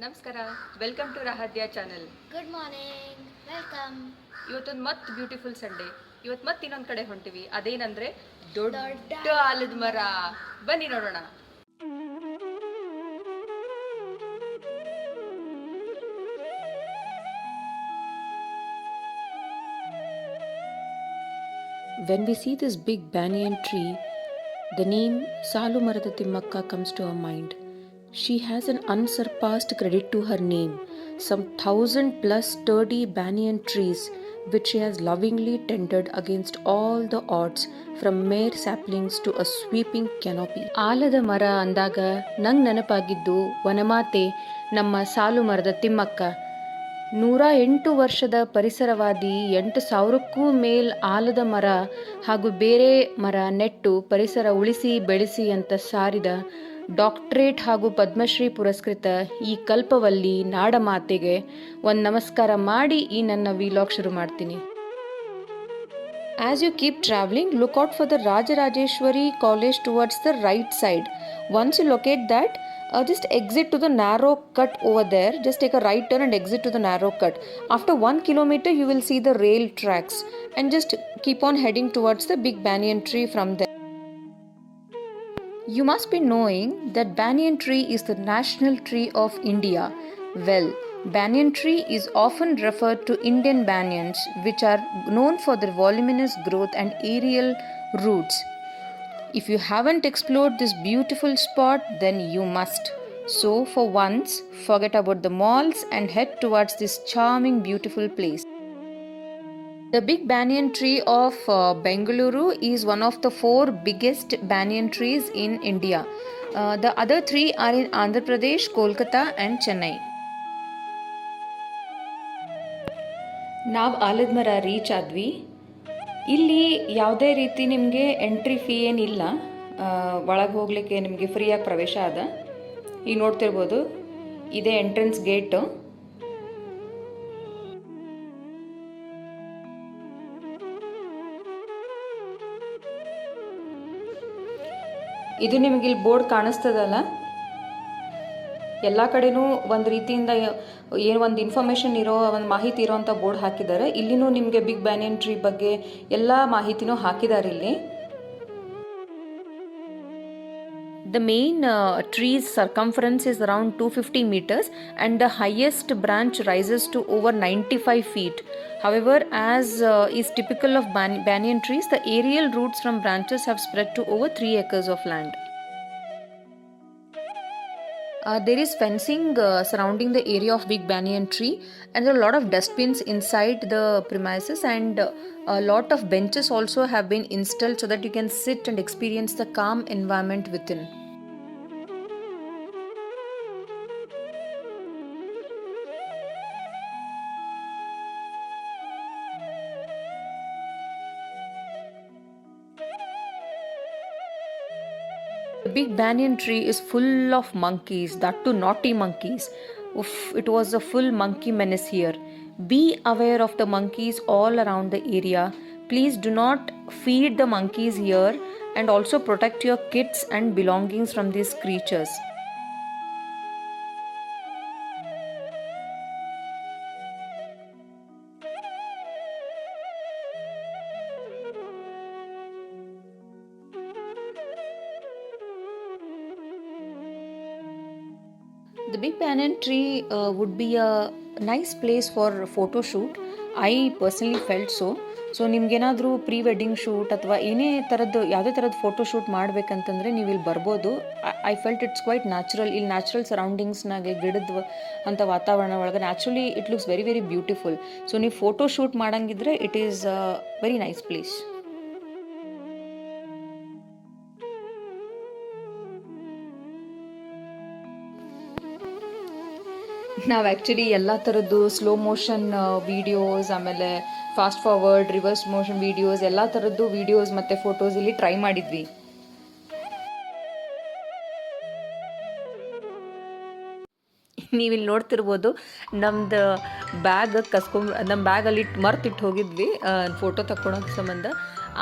ನಮಸ್ಕಾರ, welcome to ರಾಹದ್ಯ channel. Good morning, welcome. ಇವತ್ತೊಂದು ಬ್ಯೂಟಿಫುಲ್ ಸಂಡೇ. ಇವತ್ತು ಮತ್ತೆ ಇನ್ನೊಂದು ಕಡೆ ಹೊಂಟಿವಿ. ಅದೇನಂದ್ರೆ ದೊಡ್ಡ ಆಲದ ಮರ. ಬನ್ನಿ ನೋಡೋಣ. When we see this big banyan tree, the name Salu Marada Timmakka comes to our mind. She has an unsurpassed credit to her name, some 1,000+ sturdy banyan trees which she has lovingly tended against all the odds, from mere saplings to a sweeping canopy. ಆಲದ ಮರ ಅಂದಾಗ ನಂಗೆ ನೆನಪಾಗಿದ್ದು ವನಮಾತೆ ನಮ್ಮ ಸಾಲು ಮರದ ತಿಮ್ಮಕ್ಕ. 108 ವರ್ಷದ ಪರಿಸರವಾದಿ, 8,000ಕ್ಕೂ ಮೇಲ್ ಆಲದ ಮರ ಹಾಗೂ ಬೇರೆ ಮರ ನೆಟ್ಟು ಪರಿಸರ ಉಳಿಸಿ ಬೆಳೆಸಿ ಅಂತ ಸಾರಿದ ಡಾಕ್ಟರೇಟ್ ಹಾಗೂ ಪದ್ಮಶ್ರೀ ಪುರಸ್ಕೃತ ಈ ಕಲ್ಪವಲ್ಲಿ ನಾಡಮಾತೆಗೆ ಒಂದು ನಮಸ್ಕಾರ ಮಾಡಿ ಈ ನನ್ನ ವಿಲಾಗ್ ಶುರು ಮಾಡ್ತೀನಿ. As you keep traveling, look out for the Rajarajeshwari College towards the right side. Once you locate that, just exit to the narrow cut over there. Just take a right turn and exit to the narrow cut. After 1 kilometer, you will see the rail tracks, and just keep on heading towards the big banyan tree from there. You must be knowing that banyan tree is the national tree of India. Well, banyan tree is often referred to Indian banyans, which are known for their voluminous growth and aerial roots. If you haven't explored this beautiful spot, then you must. So for once, forget about the malls and head towards this charming, beautiful place. The big banyan tree of Bengaluru is one of the 4 biggest banyan trees in India. The other 3 are in Andhra Pradesh, Kolkata and Chennai. ನಾವು ಆಲದ ಮರ reach ಆದ್ವಿ. ಇಲ್ಲಿ ಯಾವುದೇ ರೀತಿ ನಿಮಗೆ entry fee ಏನಿಲ್ಲ. ಒಳಗೆ ಹೋಗಲಿಕ್ಕೆ ನಿಮಗೆ ಫ್ರೀಯಾಗಿ ಪ್ರವೇಶ ಅದ. ಈಗ ನೋಡ್ತಿರ್ಬೋದು, ಇದೇ ಎಂಟ್ರೆನ್ಸ್ ಗೇಟು. ಇದು ನಿಮಗೆ ಇಲ್ಲಿ ಬೋರ್ಡ್ ಕಾಣಿಸ್ತದಲ್ಲ, ಎಲ್ಲ ಕಡೆನೂ ಒಂದು ರೀತಿಯಿಂದ ಏನು ಒಂದು ಇನ್ಫಾರ್ಮೇಷನ್ ಇರೋ, ಒಂದು ಮಾಹಿತಿ ಇರೋವಂಥ ಬೋರ್ಡ್ ಹಾಕಿದ್ದಾರೆ. ಇಲ್ಲಿನೂ ನಿಮಗೆ ಬಿಗ್ ಬ್ಯಾನಿಯನ್ ಟ್ರೀ ಬಗ್ಗೆ ಎಲ್ಲ ಮಾಹಿತಿನೂ ಹಾಕಿದ್ದಾರೆ ಇಲ್ಲಿ. The main tree's circumference is around 250 meters and the highest branch rises to over 95 feet. However, as is typical of banyan trees, the aerial roots from branches have spread to over 3 acres of land. There is fencing surrounding the area of big banyan tree, and there are a lot of dustbins inside the premises, and a lot of benches also have been installed so that you can sit and experience the calm environment within. The big banyan tree is full of monkeys, that too naughty monkeys. Oof, it was a full monkey menace here. Be aware of the monkeys all around the area. Please do not feed the monkeys here, and also protect your kids and belongings from these creatures. The big banyan tree would be a nice place for photo shoot. I personally felt so. So ನಿಮ್ಗೇನಾದರೂ pre wedding shoot ಅಥವಾ ಏನೇ ಥರದ್ದು ಯಾವುದೇ ಥರದ್ದು photo shoot ಮಾಡಬೇಕಂತಂದರೆ ನೀವು ಇಲ್ಲಿ ಬರ್ಬೋದು. I felt it's quite natural. ಇಲ್ಲಿ ನ್ಯಾಚುರಲ್ ಸರೌಂಡಿಂಗ್ಸ್ನಾಗೆ ಗಿಡದ ಅಂಥ ವಾತಾವರಣ ಒಳಗೆ naturally it looks very very beautiful. So ನೀವು ಫೋಟೋ ಶೂಟ್ ಮಾಡಂಗಿದ್ರೆ it is a very nice place. ನಾವು ಆ್ಯಕ್ಚುಲಿ ಎಲ್ಲ ಥರದ್ದು ಸ್ಲೋ ಮೋಷನ್ ವೀಡಿಯೋಸ್, ಆಮೇಲೆ fast forward, reverse motion videos, ಎಲ್ಲ ಥರದ್ದು ವೀಡಿಯೋಸ್ ಮತ್ತು ಫೋಟೋಸ್ ಇಲ್ಲಿ ಟ್ರೈ ಮಾಡಿದ್ವಿ. ನೀವಿಲ್ಲಿ ನೋಡ್ತಿರ್ಬೋದು, ನಮ್ಮದು ಬ್ಯಾಗ್ ನಮ್ಮ ಬ್ಯಾಗಲ್ಲಿ ಮರ್ತಿಟ್ಟು ಹೋಗಿದ್ವಿ ಫೋಟೋ ತಗೊಳೋಕ್ಕೆ ಸಂಬಂಧ.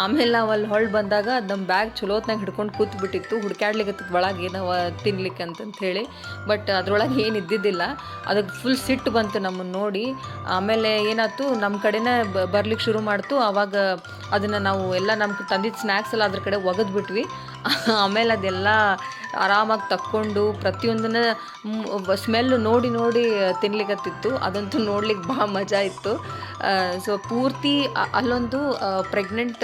ಆಮೇಲೆ ನಾವು ಅಲ್ಲಿ ಹೊಳ್ಳಿ ಬಂದಾಗ ಅದು ನಮ್ಮ ಬ್ಯಾಗ್ ಚಲೋತ್ನಾಗ ಹಿಡ್ಕೊಂಡು ಕೂತ್ಬಿಟ್ಟಿತ್ತು, ಹುಡ್ಕ್ಯಾಡ್ಲಿಕ್ಕೆ ಒಳಗೆ ನಾವು ತಿನ್ಲಿಕ್ಕೆ ಅಂತಂತ ಹೇಳಿ. ಬಟ್ ಅದ್ರೊಳಗೆ ಏನು ಇದ್ದಿದ್ದಿಲ್ಲ. ಅದಕ್ಕೆ ಫುಲ್ ಸಿಟ್ಟು ಬಂತು ನಮ್ಮನ್ನು ನೋಡಿ. ಆಮೇಲೆ ಏನಾಯ್ತು, ನಮ್ಮ ಕಡೆನೇ ಬರ್ಲಿಕ್ಕೆ ಶುರು ಮಾಡ್ತು. ಆವಾಗ ಅದನ್ನು ನಾವು ಎಲ್ಲ ನಮ್ಮ ತಂದಿದ್ದ ಸ್ನ್ಯಾಕ್ಸ್ ಎಲ್ಲ ಅದ್ರ ಕಡೆ ಒಗೆದ್ಬಿಟ್ವಿ. ಆಮೇಲೆ ಅದೆಲ್ಲ ಆರಾಮಾಗಿ ತಕ್ಕೊಂಡು ಪ್ರತಿಯೊಂದನ್ನ ಸ್ಮೆಲ್ಲು ನೋಡಿ ನೋಡಿ ತಿನ್ಲಿಕ್ಕತ್ತಿತ್ತು. ಅದಂತೂ ನೋಡ್ಲಿಕ್ಕೆ ಭಾಳ ಮಜಾ ಇತ್ತು. ಸೊ ಪೂರ್ತಿ ಅಲ್ಲೊಂದು ಪ್ರೆಗ್ನೆಂಟ್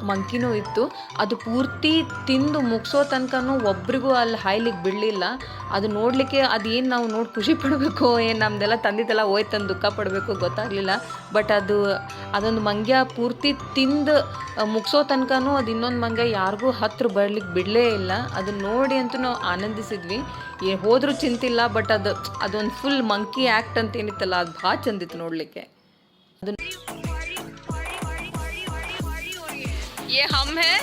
ಮಂಕಿನೂ ಇತ್ತು. ಅದು ಪೂರ್ತಿ ತಿಂದು ಮುಗಿಸೋ ತನಕನೂ ಒಬ್ರಿಗೂ ಅಲ್ಲಿ ಹಾಯ್ಲಿಕ್ಕೆ ಬಿಡಲಿಲ್ಲ. ಅದು ನೋಡಲಿಕ್ಕೆ ಅದೇನು ನಾವು ನೋಡಿ ಖುಷಿ ಪಡಬೇಕು, ಏನು ನಮ್ಮದೆಲ್ಲ ತಂದಿದ್ದೆಲ್ಲ ಹೋಯ್ತಂದು ದುಃಖ ಪಡಬೇಕು ಗೊತ್ತಾಗಲಿಲ್ಲ. ಬಟ್ ಅದೊಂದು ಮಂಗ್ಯ ಪೂರ್ತಿ ತಿಂದು ಮುಗಿಸೋ ತನಕನೂ ಅದು ಇನ್ನೊಂದು ಮಂಗ್ಯ ಯಾರಿಗೂ ಹತ್ರ ಬರ್ಲಿಕ್ಕೆ ಬಿಡಲೇ ಇಲ್ಲ. ಅದನ್ನ ನೋಡಿ ಅಂತೂ ನಾವು ಆನಂದಿಸಿದ್ವಿ. ಹೋದ್ರೂ ಚಿಂತಿಲ್ಲ. ಬಟ್ ಅದೊಂದು ಫುಲ್ ಮಂಕಿ ಆ್ಯಕ್ಟ್ ಅಂತ ಏನಿತ್ತಲ್ಲ, ಅದು ಭಾಳ ಚಂದಿತ್ತು ನೋಡಲಿಕ್ಕೆ. ये हम हैं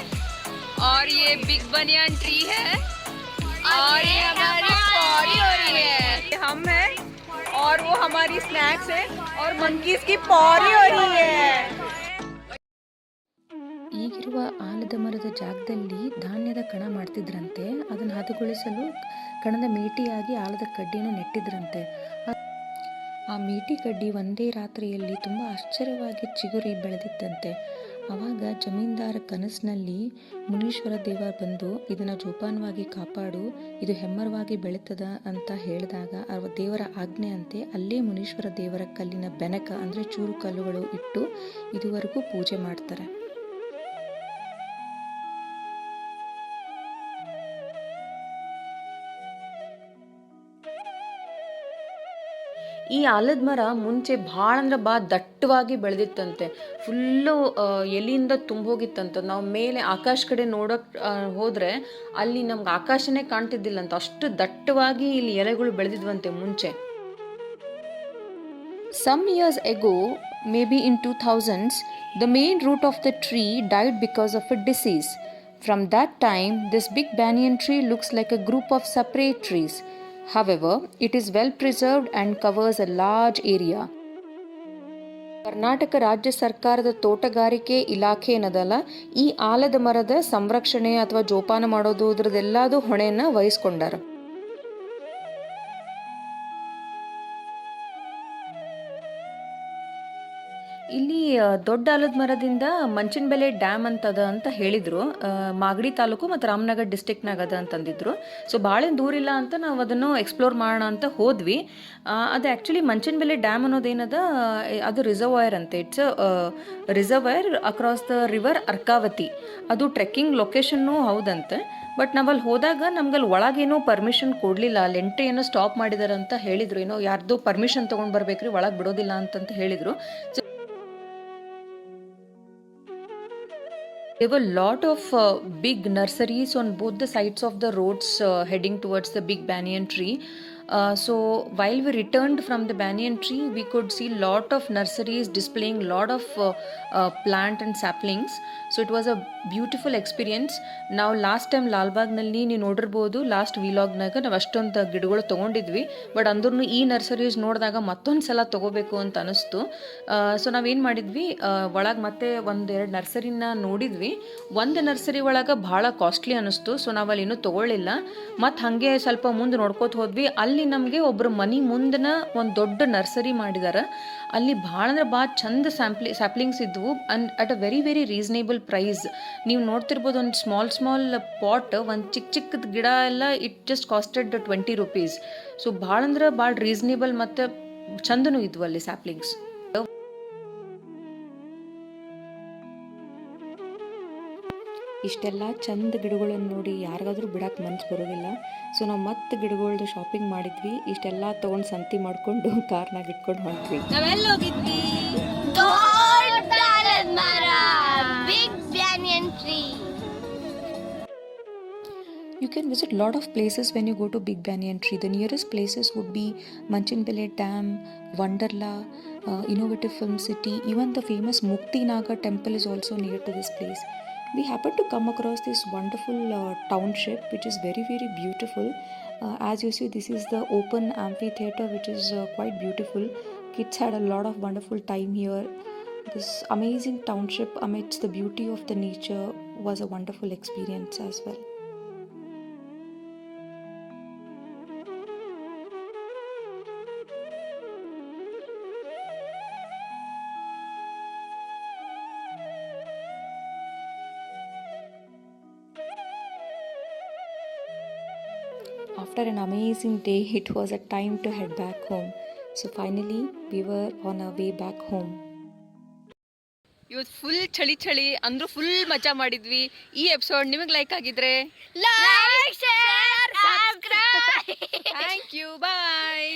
और ये बिग बनियान ट्री है और ये हमारी पौड़ी हो रही है. ये हम हैं और वो हमारी स्नैक्स है और मंकीज की पौड़ी हो रही है. ಈಗಿರುವ ಆಲದ ಮರದ ಜಾಗದಲ್ಲಿ ಧಾನ್ಯದ ಕಣ ಮಾಡ್ತಿದ್ರಂತೆ. ಅದನ್ನು ಹದಗೊಳಿಸಲು ಕಣದ ಮೇಟಿಯಾಗಿ ಆಲದ ಕಡ್ಡಿಯನ್ನು ನೆಟ್ಟಿದ್ರಂತೆ. ಆ ಮೇಟಿ ಕಡ್ಡಿ ಒಂದೇ ರಾತ್ರಿಯಲ್ಲಿ ತುಂಬ ಆಶ್ಚರ್ಯವಾಗಿ ಚಿಗುರಿ ಬೆಳೆದಿತ್ತಂತೆ. ಆವಾಗ ಜಮೀನ್ದಾರ ಕನಸಿನಲ್ಲಿ ಮುನೀಶ್ವರ ದೇವ ಬಂದು ಇದನ್ನು ಜೋಪಾನವಾಗಿ ಕಾಪಾಡು, ಇದು ಹೆಮ್ಮರವಾಗಿ ಬೆಳೀತದ ಅಂತ ಹೇಳಿದಾಗ ದೇವರ ಆಜ್ಞೆಯಂತೆ ಅಲ್ಲೇ ಮುನೀಶ್ವರ ದೇವರ ಕಲ್ಲಿನ ಬೆನಕ ಅಂದರೆ ಚೂರು ಕಲ್ಲುಗಳು ಇಟ್ಟು ಇದುವರೆಗೂ ಪೂಜೆ ಮಾಡ್ತಾರೆ. ಈ ಆಲದ ಮರ ಮುಂಚೆ ಭಾಳ ಅಂದ್ರೆ ಭಾಳ ದಟ್ಟವಾಗಿ ಬೆಳೆದಿತ್ತಂತೆ. ಫುಲ್ಲು ಎಲೆಯಿಂದ ತುಂಬೋಗಿತ್ತಂತ. ನಾವು ಮೇಲೆ ಆಕಾಶ ಕಡೆ ನೋಡೋಕೆ ಹೋದರೆ ಅಲ್ಲಿ ನಮ್ಗೆ ಆಕಾಶನೇ ಕಾಣ್ತಿದ್ದಿಲ್ಲಂತ, ಅಷ್ಟು ದಟ್ಟವಾಗಿ ಇಲ್ಲಿ ಎಲೆಗಳು ಬೆಳೆದಿದ್ವಂತೆ ಮುಂಚೆ. Some years ago, maybe in 2000s, the main root of the tree died because of a disease. From that time, this big banyan tree looks like a group of separate trees. However, it is well preserved and covers a large area. Karnataka ರಾಜ್ಯ ಸರ್ಕಾರದ ತೋಟಗಾರಿಕೆ ಇಲಾಖೆ ಏನದಲ್ಲ, ಈ ಆಲದ ಮರದ ಸಂರಕ್ಷಣೆ ಅಥವಾ ಜೋಪಾನ ಮಾಡೋದು ಇದ್ರದ್ದೆಲ್ಲದು ಹೊಣೆಯನ್ನು ವಹಿಸ್ಕೊಂಡಾರ. ಇಲ್ಲಿ ದೊಡ್ಡ ಆಲದ ಮರದಿಂದ ಮಂಚನಬೆಲೆ ಡ್ಯಾಮ್ ಅಂತದ ಅಂತ ಹೇಳಿದರು. ಮಾಗಡಿ ತಾಲೂಕು ಮತ್ತು ರಾಮನಗರ ಡಿಸ್ಟಿಕ್ನಾಗ ಅದ ಅಂತಂದಿದ್ರು. ಸೊ ಭಾಳೇನು ದೂರ ಇಲ್ಲ ಅಂತ ನಾವು ಅದನ್ನು ಎಕ್ಸ್ಪ್ಲೋರ್ ಮಾಡೋಣ ಅಂತ ಹೋದ್ವಿ. ಅದು ಆ್ಯಕ್ಚುಲಿ ಮಂಚನಬೆಲೆ ಡ್ಯಾಮ್ ಅನ್ನೋದೇನದ, ಅದು ರಿಸರ್ವಾಯರ್ ಅಂತೆ. It's reservoir across the river Arkavathi. ಅದು ಟ್ರೆಕ್ಕಿಂಗ್ ಲೊಕೇಶನ್ನು ಹೌದಂತೆ. ಬಟ್ ನಾವಲ್ಲಿ ಹೋದಾಗ ನಮ್ಗಲ್ಲಿ ಒಳಗೇನೋ ಪರ್ಮಿಷನ್ ಕೊಡಲಿಲ್ಲ. ಅಲ್ಲಿ ಎಂಟ್ರಿ ಏನೋ ಸ್ಟಾಪ್ ಮಾಡಿದಾರೆ ಅಂತ ಹೇಳಿದರು. ಏನೋ ಯಾರ್ದು ಪರ್ಮಿಷನ್ ತೊಗೊಂಡು ಬರ್ಬೇಕ್ರಿ, ಒಳಗೆ ಬಿಡೋದಿಲ್ಲ ಅಂತಂತ ಹೇಳಿದರು. So there were a lot of big nurseries on both the sides of the roads heading towards the big banyan tree. So while we returned from the banyan tree, we could see lot of nurseries displaying lot of plant and saplings. So it was a beautiful experience. Now last time ಲಾಲ್ಬಾಗ್ನಲ್ಲಿ ನೀವು ನೋಡಿರ್ಬೋದು, last ವಿಲಾಗ್ನಾಗ ನಾವು ಅಷ್ಟೊಂದು ಗಿಡಗಳು ತೊಗೊಂಡಿದ್ವಿ. But ಅಂದ್ರೂ ಈ nurseries ನೋಡಿದಾಗ ಮತ್ತೊಂದು ಸಲ ತೊಗೋಬೇಕು ಅಂತ ಅನಿಸ್ತು. ಸೊ ನಾವೇನು ಮಾಡಿದ್ವಿ, ಒಳಗೆ ಮತ್ತೆ ಒಂದೆರಡು ನರ್ಸರಿನ ನೋಡಿದ್ವಿ. ಒಂದು ನರ್ಸರಿ ಒಳಗೆ ಭಾಳ ಕಾಸ್ಟ್ಲಿ ಅನ್ನಿಸ್ತು. ಸೊ ನಾವಲ್ಲಿ ಇನ್ನೂ ತೊಗೊಳ್ಳಿಲ್ಲ. ಮತ್ತು ಹಾಗೆ ಸ್ವಲ್ಪ ಮುಂದೆ ನೋಡ್ಕೋತ ಹೋದ್ವಿ. ಅಲ್ಲಿ ನಮಗೆ ಒಬ್ಬರು ಮನೆ ಮುಂದನ ಒಂದು ದೊಡ್ಡ ನರ್ಸರಿ ಮಾಡಿದಾರೆ. ಅಲ್ಲಿ ಭಾಳ ಅಂದ್ರೆ ಭಾಳ ಚಂದ ಸ್ಯಾಪ್ಲಿಂಗ್ಸ್ ಇದ್ವು and at a very very reasonable price. ನೀವು ನೋಡ್ತಿರ್ಬೋದು, ಒಂದು ಸ್ಮಾಲ್ ಪಾಟ್, ಒಂದು ಚಿಕ್ಕದ ಗಿಡ ಎಲ್ಲ it just costed 20 rupees. So ಭಾಳ ಅಂದ್ರೆ ಭಾಳ ರೀಸನೇಬಲ್ ಮತ್ತು ಚಂದನೂ ಇದ್ವು ಅಲ್ಲಿ ಸ್ಯಾಪ್ಲಿಂಗ್ಸ್. ಇಷ್ಟೆಲ್ಲ ಚಂದ ಗಿಡಗಳನ್ನು ನೋಡಿ ಯಾರಿಗಾದ್ರೂ ಬಿಡಕ್ಕೆ ಮನ್ಸು ಬರೋದಿಲ್ಲ. ಸೊ ನಾವು ಮತ್ತೆ ಗಿಡಗಳದ್ದು ಶಾಪಿಂಗ್ ಮಾಡಿದ್ವಿ. ಇಷ್ಟೆಲ್ಲ ತೊಗೊಂಡು ಸಂತಿ ಮಾಡಿಕೊಂಡು ಕಾರ್ನಾಗ ಇಟ್ಕೊಂಡು ಹೊಂಟ್ವಿ. ನಾವೆಲ್ಲ ಹೋಗಿದ್ವಿ? ದೊಡ್ಡ ಆಲದ ಮರ, big banyan tree. You can visit a lot of places when you go to Big Banyan Tree. The nearest places would be Manchanbele Dam, Wonderla, Innovative Film City. Even the famous Mukti Naga temple is also near to this place. We happened to come across this wonderful township which is very very beautiful. As you see, this is the open amphitheater which is quite beautiful. Kids had a lot of wonderful time here. This amazing township amidst the beauty of the nature was a wonderful experience as well. After an amazing day, it was a time to head back home. So finally, we were on our way back home. ಇವತ್ತು full ಚಳಿ ಅಂದ್ರೂ full ಮಜಾ ಮಾಡಿದ್ವಿ. ಈ episode ನಿಮಗೆ like ಆಗಿದ್ರೆ Like, share, subscribe. Thank you, bye.